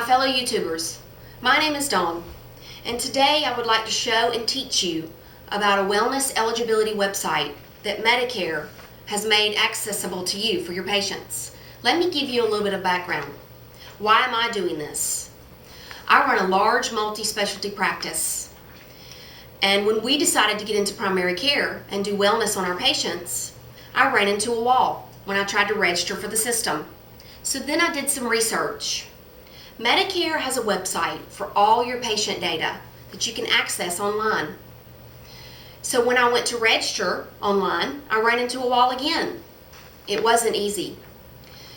fellow YouTubers. My name is Dawn, and today I would like to show and teach you about a wellness eligibility website that Medicare has made accessible to you for your patients. Let me give you a little bit of background. Why am I doing this? I run a large multi-specialty practice, and when we decided to get into primary care and do wellness on our patients, I ran into a wall when I tried to register for the system. So then I did some research. Medicare has a website for all your patient data that you can access online. So when I went to register online, I ran into a wall again. It wasn't easy.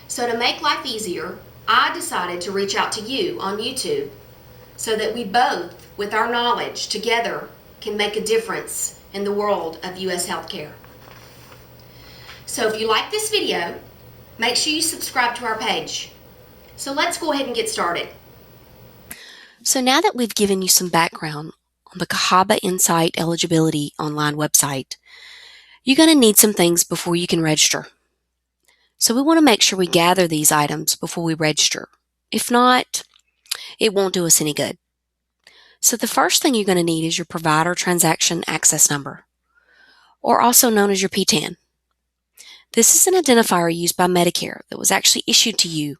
So to make life easier, I decided to reach out to you on YouTube so that we both, with our knowledge together, can make a difference in the world of U.S. healthcare. So if you like this video, make sure you subscribe to our page. So let's go ahead and get started. So now that we've given you some background on the Cahaba Insight Eligibility online website, you're going to need some things before you can register. So we want to make sure we gather these items before we register. If not, it won't do us any good. So the first thing you're going to need is your Provider Transaction Access Number, or also known as your PTAN. This is an identifier used by Medicare that was actually issued to you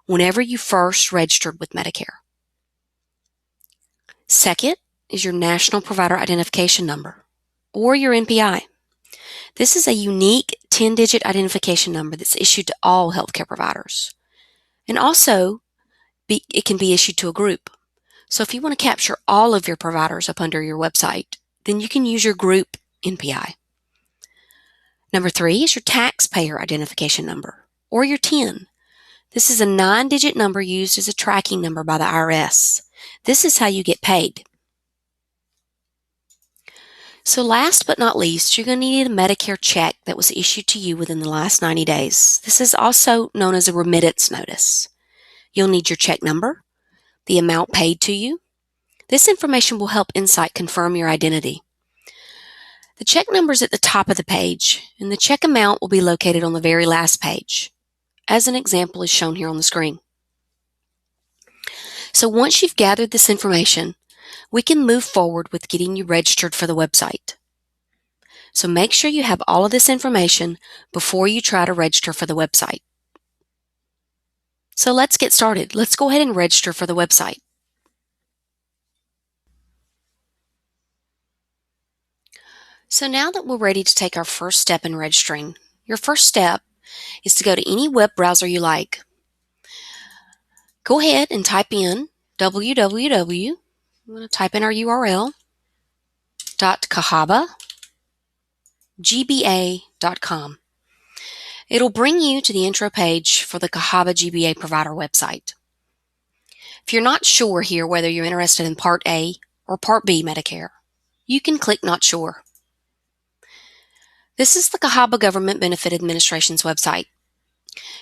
whenever you first registered with Medicare. Second is your National Provider Identification Number, or your NPI. This is a unique 10-digit identification number that's issued to all healthcare providers. And also, it can be issued to a group. So if you want to capture all of your providers up under your website, then you can use your group NPI. Number 3 is your Taxpayer Identification Number, or your TIN. This is a 9-digit number used as a tracking number by the IRS. This is how you get paid. So last but not least, you're going to need a Medicare check that was issued to you within the last 90 days. This is also known as a remittance notice. You'll need your check number, the amount paid to you. This information will help Insight confirm your identity. The check number is at the top of the page, and the check amount will be located on the very last page, as an example is shown here on the screen. So once you've gathered this information, we can move forward with getting you registered for the website. So make sure you have all of this information before you try to register for the website. So let's get started. Let's go ahead and register for the website. So now that we're ready to take our first step in registering, your first step is to go to any web browser you like. Go ahead and type in www. I'm going to type in our URL, .cahabagba.com. It'll bring you to the intro page for the Cahaba GBA provider website. If you're not sure here whether you're interested in Part A or Part B Medicare, you can click Not Sure. This is the Cahaba Government Benefit Administration's website.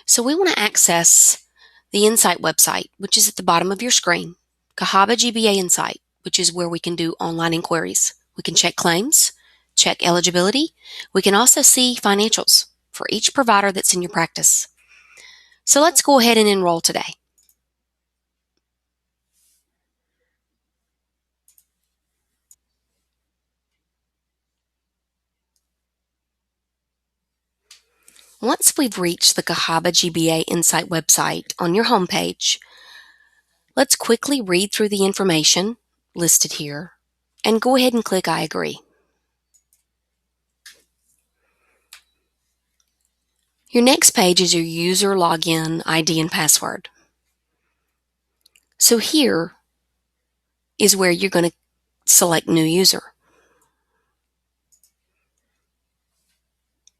So we want to access the Insight website, which is at the bottom of your screen, Cahaba GBA Insight, which is where we can do online inquiries. We can check claims, check eligibility. We can also see financials for each provider that's in your practice. So let's go ahead and enroll today. Once we've reached the Cahaba GBA Insight website on your homepage, let's quickly read through the information listed here and go ahead and click I agree. Your next page is your user login ID and password. So here is where you're going to select new user.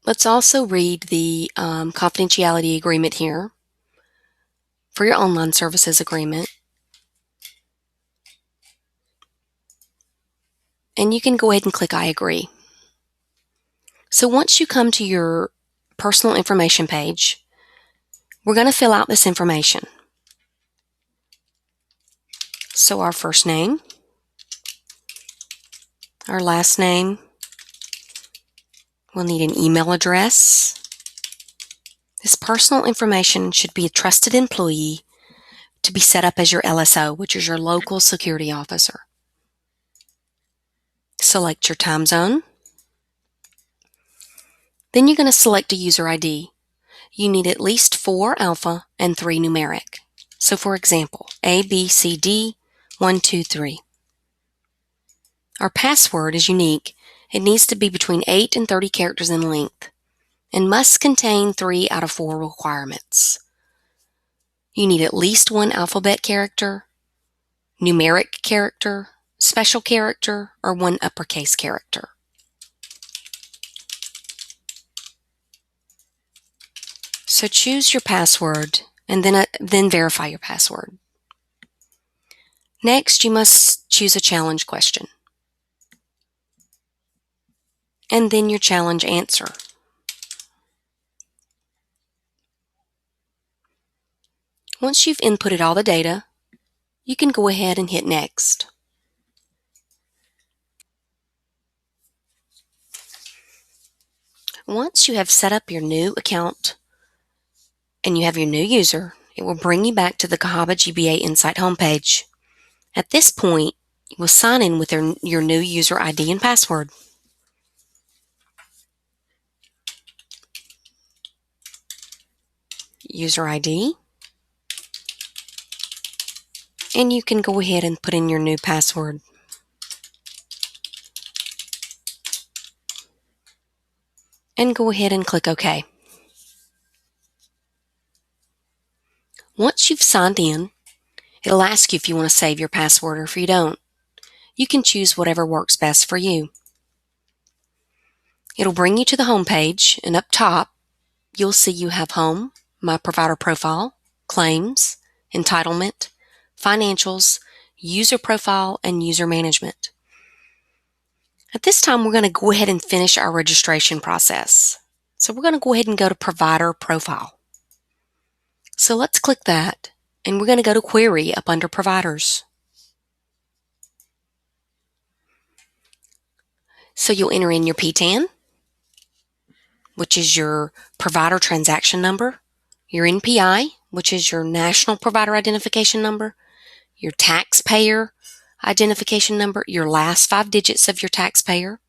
Let's also read the confidentiality agreement here for your online services agreement. And you can go ahead and click I agree. So once you come to your personal information page, we're going to fill out this information. So our first name, our last name, we'll need an email address. This personal information should be a trusted employee to be set up as your LSO, which is your local security officer. Select your time zone. Then you're going to select a user ID. You need at least 4 alpha and 3 numeric. So for example, ABCD 123. Our password is unique. It needs to be between 8 and 30 characters in length and must contain 3 out of 4 requirements. You need at least 1 alphabet character, numeric character, special character, or 1 uppercase character. So choose your password and then verify your password. Next, you must choose a challenge question and then your challenge answer. Once you've inputted all the data, you can go ahead and hit Next. Once you have set up your new account and you have your new user, it will bring you back to the Cahaba GBA Insight homepage. At this point, you will sign in with your new user ID and password. User ID, and you can go ahead and put in your new password. And go ahead and click OK. Once you've signed in, it'll ask you if you want to save your password or if you don't. You can choose whatever works best for you. It'll bring you to the home page, and up top, you'll see you have Home, My Provider Profile, Claims, Entitlement, Financials, User Profile, and User Management. At this time, we're going to go ahead and finish our registration process. So we're going to go ahead and go to Provider Profile. So let's click that, and we're going to go to Query up under Providers. So you'll enter in your PTAN, which is your Provider Transaction Number, your NPI, which is your National Provider Identification Number, your Taxpayer Identification Number, your last 5 digits of your taxpayer,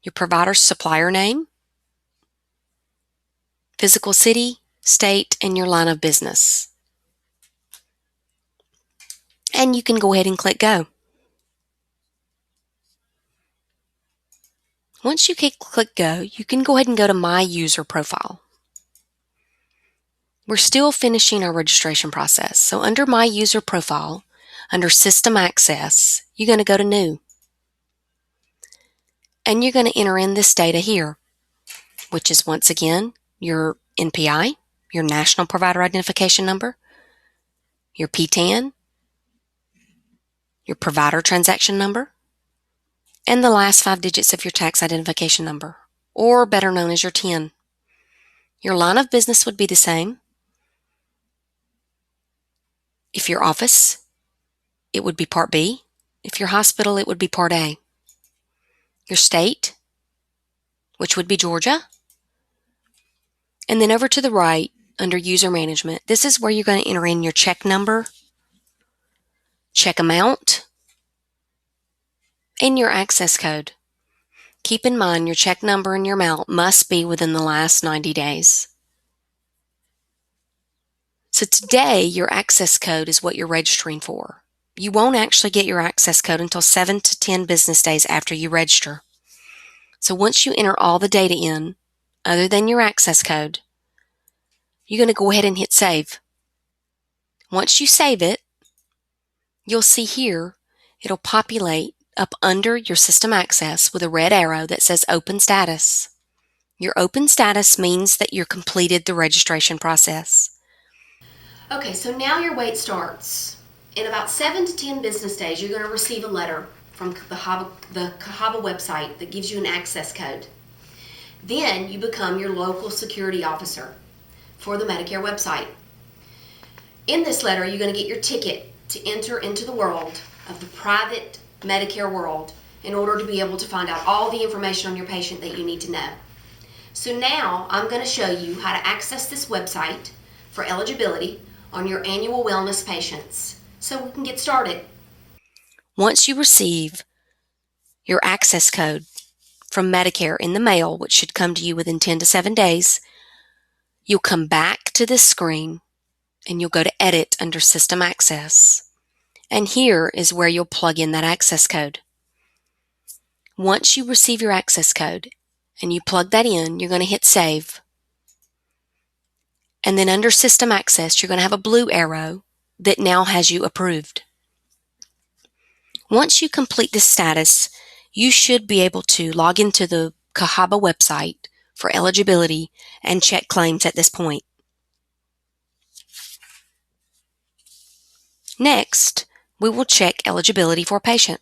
your provider supplier name, physical city, state, and your line of business. And you can go ahead and click Go. Once you click Go, you can go ahead and go to My User Profile. We're still finishing our registration process. So under My User Profile, under System Access, you're going to go to New. And you're going to enter in this data here, which is once again your NPI, your National Provider Identification Number, your PTAN, your Provider Transaction Number, and the last 5 digits of your Tax Identification Number, or better known as your TIN. Your line of business would be the same. If your office, it would be Part B. If your hospital, it would be Part A. Your state, which would be Georgia. And then over to the right, under User Management, this is where you're going to enter in your check number, check amount, and your access code. Keep in mind your check number and your amount must be within the last 90 days. So today, your access code is what you're registering for. You won't actually get your access code until 7 to 10 business days after you register. So once you enter all the data in, other than your access code, you're going to go ahead and hit Save. Once you save it, you'll see here, it'll populate up under your system access with a red arrow that says Open Status. Your open status means that you're completed the registration process. Okay, so now your wait starts. In about 7 to 10 business days, you're going to receive a letter from the Cahaba website that gives you an access code. Then you become your local security officer for the Medicare website. In this letter, you're going to get your ticket to enter into the world of the private Medicare world in order to be able to find out all the information on your patient that you need to know. So now I'm going to show you how to access this website for eligibility on your annual wellness patients. So we can get started. Once you receive your access code from Medicare in the mail, which should come to you within 10 to 7 days, you'll come back to this screen and you'll go to Edit under System Access. And here is where you'll plug in that access code. Once you receive your access code and you plug that in, you're going to hit Save. And then under System Access, you're going to have a blue arrow that now has you approved. Once you complete this status, you should be able to log into the Cahaba website for eligibility and check claims at this point. Next, we will check eligibility for a patient.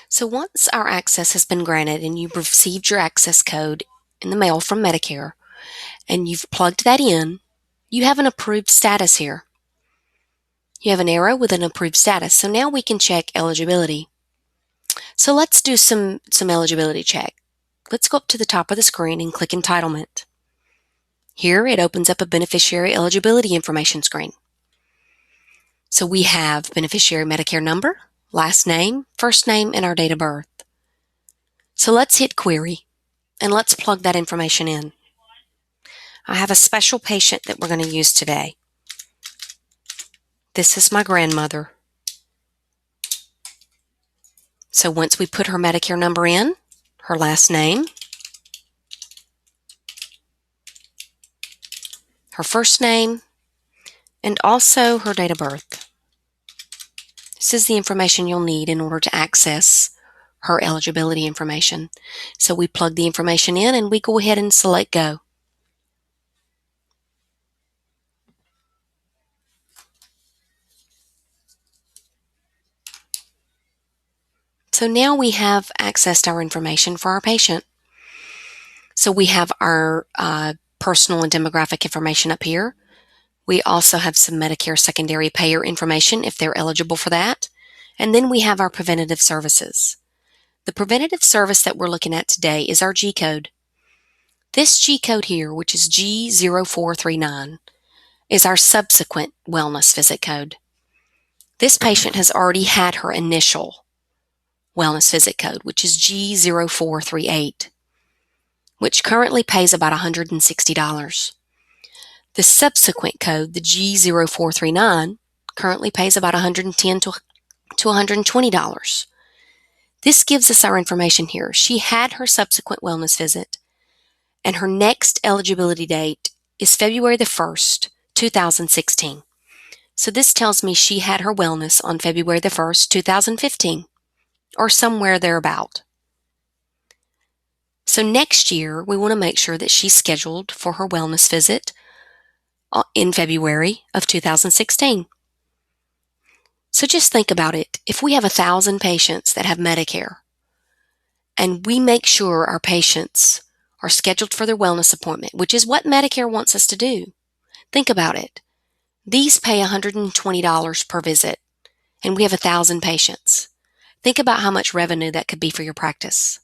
So once our access has been granted and you've received your access code in the mail from Medicare and you've plugged that in, you have an approved status here. You have an arrow with an approved status. So now we can check eligibility. So let's do some eligibility check. Let's go up to the top of the screen and click Entitlement. Here it opens up a beneficiary eligibility information screen. So we have beneficiary Medicare number, last name, first name, and our date of birth. So let's hit Query and let's plug that information in. I have a special patient that we're going to use today. This is my grandmother. So once we put her Medicare number in, her last name, her first name, and also her date of birth. This is the information you'll need in order to access her eligibility information. So we plug the information in and we go ahead and select Go. So now we have accessed our information for our patient. So we have our personal and demographic information up here. We also have some Medicare secondary payer information if they're eligible for that. And then we have our preventative services. The preventative service that we're looking at today is our G code. This G code here, which is G0439, is our subsequent wellness visit code. This patient has already had her initial wellness visit code, which is G0438, which currently pays about $160. The subsequent code, the G0439, currently pays about $110 to $120. This gives us our information here. She had her subsequent wellness visit, and her next eligibility date is February the 1st, 2016. So this tells me she had her wellness on February the 1st, 2015, or somewhere thereabout. So next year, we want to make sure that she's scheduled for her wellness visit in February of 2016. So just think about it. If we have 1,000 patients that have Medicare, and we make sure our patients are scheduled for their wellness appointment, which is what Medicare wants us to do. Think about it. These pay $120 per visit, and we have 1,000 patients. Think about how much revenue that could be for your practice.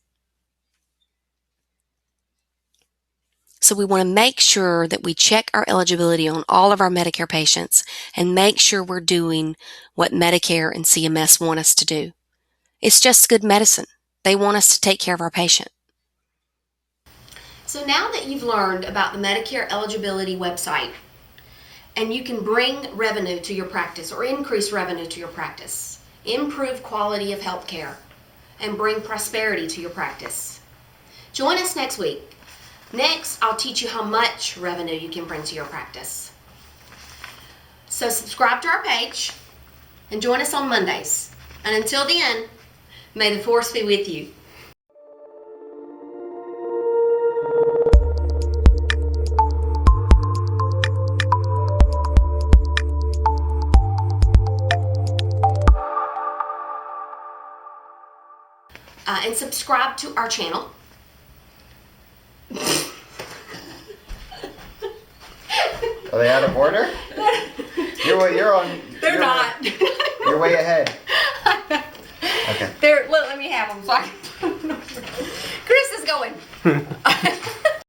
So we want to make sure that we check our eligibility on all of our Medicare patients and make sure we're doing what Medicare and CMS want us to do. It's just good medicine. They want us to take care of our patient. So now that you've learned about the Medicare eligibility website, and you can bring revenue to your practice or increase revenue to your practice, improve quality of health care, and bring prosperity to your practice. Join us next week. Next, I'll teach you how much revenue you can bring to your practice. So subscribe to our page and join us on Mondays. And until then, may the force be with you. And subscribe to our channel. Are they out of order? You're on. They're not. You're way ahead. Okay. There, let me have them so I can. Chris is going.